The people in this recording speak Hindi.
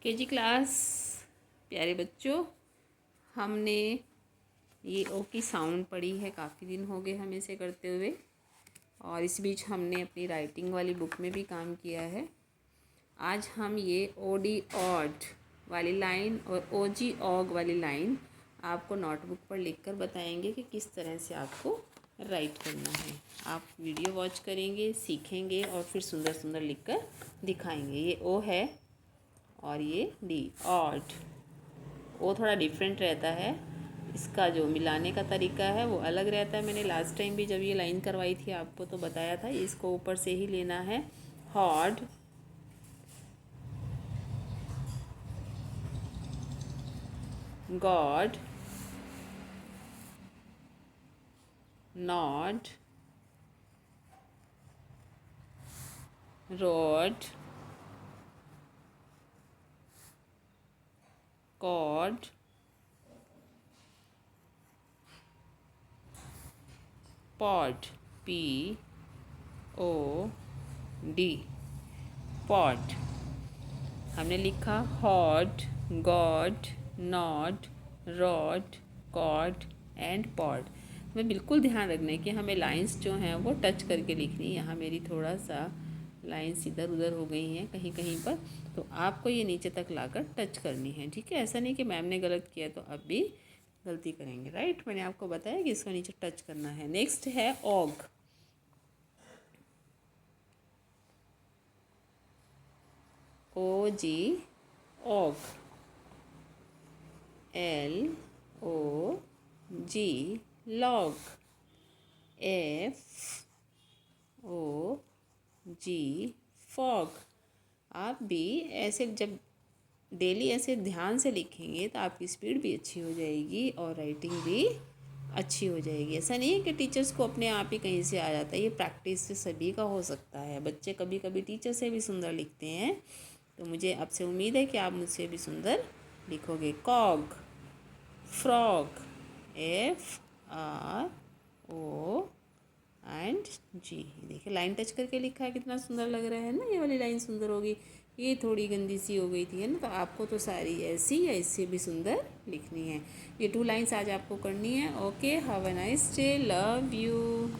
केजी क्लास प्यारे बच्चों, हमने ये ओ की साउंड पढ़ी है। काफ़ी दिन हो गए हमें इसे करते हुए, और इस बीच हमने अपनी राइटिंग वाली बुक में भी काम किया है। आज हम ये ओ डी ऑड वाली लाइन और ओ जी ऑग वाली लाइन आपको नोटबुक पर लिखकर बताएंगे कि किस तरह से आपको राइट करना है। आप वीडियो वॉच करेंगे, सीखेंगे और फिर सुंदर सुंदर लिखकर दिखाएंगे। ये ओ है और ये डी, ऑड। वो थोड़ा डिफरेंट रहता है, इसका जो मिलाने का तरीका है वो अलग रहता है। मैंने लास्ट टाइम भी जब ये लाइन करवाई थी आपको तो बताया था, इसको ऊपर से ही लेना है। Hod, god, not, rod, cod, pod, P O D, pod. हमने लिखा hod, god, not, rod, cod and pod. हमें बिल्कुल ध्यान रखना है कि हमें लाइंस जो हैं वो टच करके लिखनी है। यहाँ मेरी थोड़ा सा लाइंस इधर उधर हो गई हैं कहीं कहीं पर, तो आपको ये नीचे तक लाकर टच करनी है। ठीक है, ऐसा नहीं कि मैम ने गलत किया तो अब भी गलती करेंगे। राइट, मैंने आपको बताया कि इसको नीचे टच करना है। नेक्स्ट है ऑग। ओ जी ऑग, एल ओ जी लॉग, एफ ओ जी फॉग। आप भी ऐसे जब डेली ऐसे ध्यान से लिखेंगे तो आपकी स्पीड भी अच्छी हो जाएगी और राइटिंग भी अच्छी हो जाएगी। ऐसा नहीं है कि टीचर्स को अपने आप ही कहीं से आ जाता है, ये प्रैक्टिस से सभी का हो सकता है। बच्चे कभी कभी टीचर से भी सुंदर लिखते हैं, तो मुझे आपसे उम्मीद है कि आप मुझसे भी सुंदर लिखोगे। Cog, frog, F R O and G. देखिए लाइन टच करके लिखा है, कितना सुंदर लग रहा है ना। ये वाली लाइन सुंदर होगी, ये थोड़ी गंदी सी हो गई थी, है ना। तो आपको तो सारी ऐसी या इससे भी सुंदर लिखनी है। ये 2 लाइन्स आज आपको करनी है। Okay, have a nice day, love you.